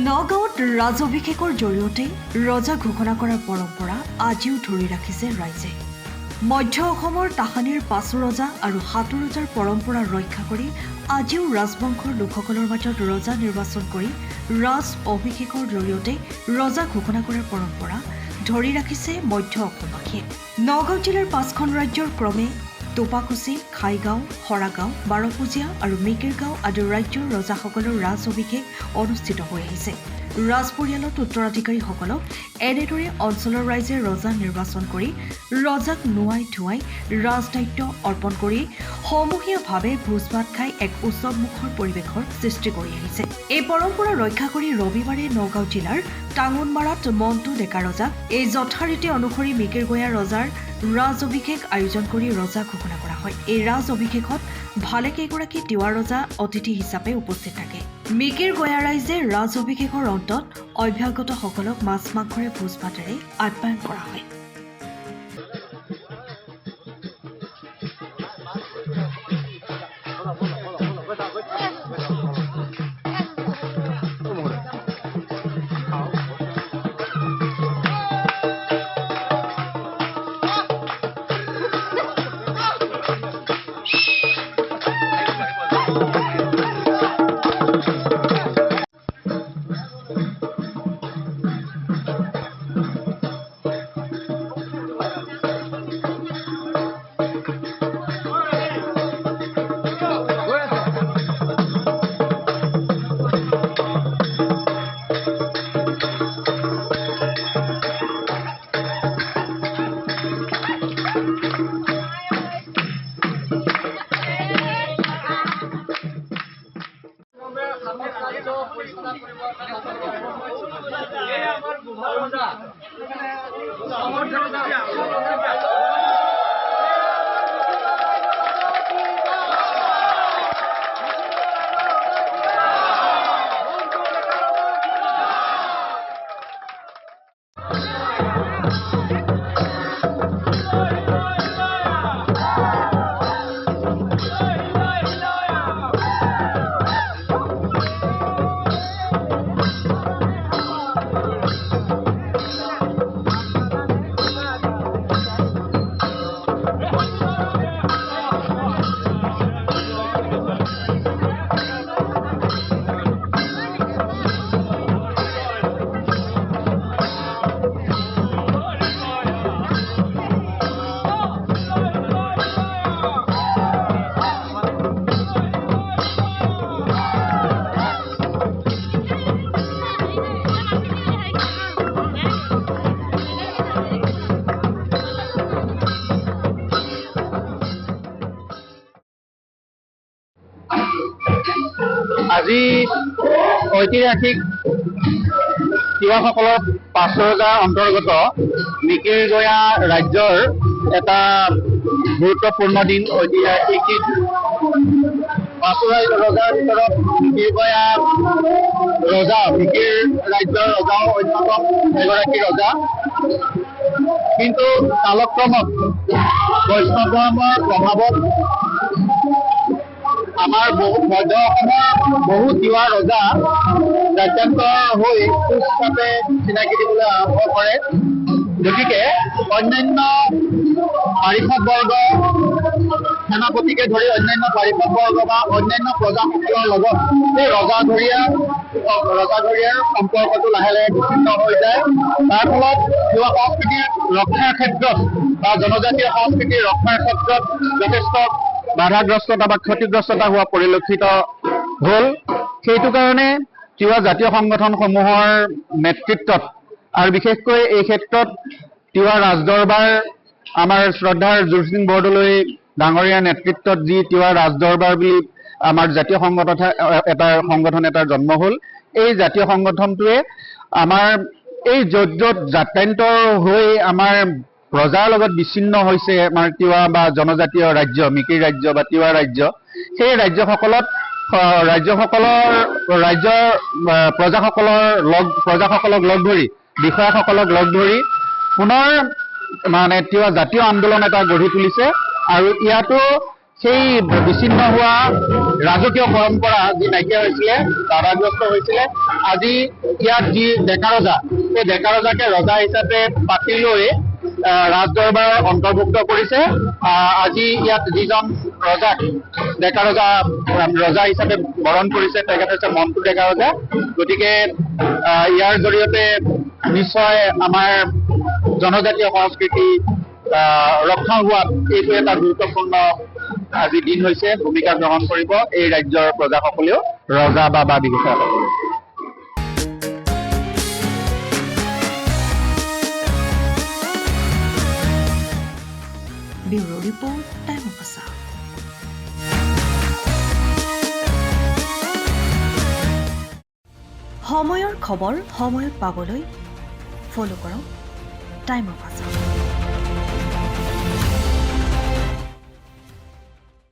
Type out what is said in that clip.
নগাঁৱত ৰাজ অভিষেকৰ জৰিয়তে ৰজা ঘোষণা কৰাৰ পৰম্পৰা আজিও ধৰি ৰাখিছে ৰাইজে। মধ্য অসমৰ তাহানিৰ পাঁচো ৰজা আৰু সাতু ৰজাৰ পৰম্পৰা ৰক্ষা কৰি আজিও ৰাজবংশৰ লোকসকলৰ মাজত ৰজা নিৰ্বাচন কৰি ৰাজ অভিষেকৰ জৰিয়তে ৰজা ঘোষণা কৰাৰ পৰম্পৰা ধৰি ৰাখিছে মধ্য অসমবাসীয়ে। নগাঁও জিলাৰ ৫খন ৰাজ্যৰ ক্ৰমে তোপাখুচি, খাইগাঁও, হৰাগাঁও, বাৰপুজীয়া আৰু মিকিৰগাঁও আদি ৰাজ্যৰ ৰজাসকলৰ ৰাজ অভিষেক অনুষ্ঠিত হৈ আহিছে। ৰাজ পৰিয়ালত উত্তৰাধিকাৰীসকলক এনেদৰে অঞ্চলৰ ৰাইজে ৰজা নিৰ্বাচন কৰি ৰজাক নুৱাই ধুৱাই ৰাজদায়িত্ব অৰ্পণ কৰি সমূহীয়াভাৱে ভোজ ভাত খাই এক উৎসৱমুখৰ পৰিৱেশৰ সৃষ্টি কৰি আহিছে। এই পৰম্পৰা ৰক্ষা কৰি ৰবিবাৰে নগাঁও জিলাৰ টাঙোনমাৰাত মণ্টু ডেকা ৰজাক এই যথাৰীতি অনুসৰি মিকিৰগঞা ৰজাৰ ৰাজ অভিষেক আয়োজন কৰি ৰজা ঘোষণা কৰা হয়। এই ৰাজ অভিষেকত ভালেকেইগৰাকী তিৱা ৰজা অতিথি হিচাপে উপস্থিত থাকে। মিকিৰগঞা ৰাইজে ৰাজ অভিষেকৰ অন্তত অভ্যাগতসকলক মাছ মাংসৰে ভোজ ভাতেৰে আপ্যায়ন কৰা হয়। আজি ঐতিহাসিক তিৱাসকলৰ পাঁচো ৰজাৰ অন্তৰ্গত মিকিৰগঞা ৰাজ্যৰ এটা গুৰুত্বপূৰ্ণ দিন। ঐতিহাসিক দিন। পাঁচো ৰজাৰ ভিতৰত মিকিৰগঞা ৰজা, মিকিৰ ৰাজ্যৰ ৰজাও অন্যতম এগৰাকী ৰজা। কিন্তু কালক্ৰমত বৈষ্ণৱ ধৰ্মৰ প্ৰভাৱত আমাৰ মধ্য অসমৰ বহু তিৱা ৰজা ৰাজ্যান্তৰ হৈ কোচ হিচাপে চিনাকি দিবলৈ আৰম্ভ কৰে। গতিকে অন্যান্য পাৰিষদবৰ্গ, সেনাপতিকে ধৰি অন্যান্য পাৰিষদবৰ্গ বা অন্যান্য প্ৰজাসকলৰ লগত এই ৰজাঘৰীয়াৰ সম্পৰ্কটো লাহে লাহে বিচ্ছিন্ন হৈ যায়। তাৰ ফলত তিৱা সংস্কৃতিৰ ৰক্ষাৰ ক্ষেত্ৰত বা জনজাতীয় সংস্কৃতিৰ ৰক্ষাৰ ক্ষেত্ৰত যথেষ্ট বাধাগ্ৰস্ততা বা ক্ষতিগ্ৰস্ততা হোৱা পৰিলক্ষিত হ'ল। সেইটো কাৰণে তিৱা জাতীয় সংগঠনসমূহৰ নেতৃত্বত আৰু বিশেষকৈ এই ক্ষেত্ৰত তিৱা ৰাজদৰবাৰ, আমাৰ শ্ৰদ্ধাৰ জোৰসিং বৰদলৈ ডাঙৰীয়াৰ নেতৃত্বত যি তিৱা ৰাজদৰবাৰ বুলি আমাৰ জাতীয় সংগঠন এটাৰ জন্ম হ'ল। এই জাতীয় সংগঠনটোৱে আমাৰ এই য'ত য'ত জাত্যান্তৰ হৈ আমাৰ প্ৰজাৰ লগত বিচ্ছিন্ন হৈছে আমাৰ তিৱা বা জনজাতীয় ৰাজ্য, মিকিৰ ৰাজ্য বা তিৱা ৰাজ্য, সেই ৰাজ্যৰ প্ৰজাসকলক লগ ধৰি, বিষয়াসকলক লগ ধৰি পুনৰ তিৱা জাতীয় আন্দোলন এটা গঢ়ি তুলিছে। আৰু ইয়াতো সেই বিচ্ছিন্ন হোৱা ৰাজকীয় পৰম্পৰা যি নাইকিয়া হৈছিলে, বাধাগ্ৰস্ত হৈছিলে, আজি ইয়াত যি ডেকা ৰজা, সেই ডেকা ৰজাকে ৰজা হিচাপে পাতি লৈ ৰাজদৰবাৰৰ অন্তৰ্ভুক্ত কৰিছে। আজি ইয়াত যিজন ৰজাক ডেকা ৰজা হিচাপে বৰণ কৰিছে তেখেত হৈছে মণ্টু ডেকা ৰজা। গতিকে ইয়াৰ জৰিয়তে নিশ্চয় আমাৰ জনজাতীয় সংস্কৃতি ৰক্ষা হোৱাত এইটো এটা গুৰুত্বপূৰ্ণ আজি দিন হৈছে, ভূমিকা গ্ৰহণ কৰিব এই ৰাজ্যৰ প্ৰজাসকলেও, ৰজা বা বিষয়াসকলে। Bureau report, time of Assam. সময়ৰ খবৰ সময়ত পাবলৈ ফ'ল' কৰক টাইম অফ আছাম।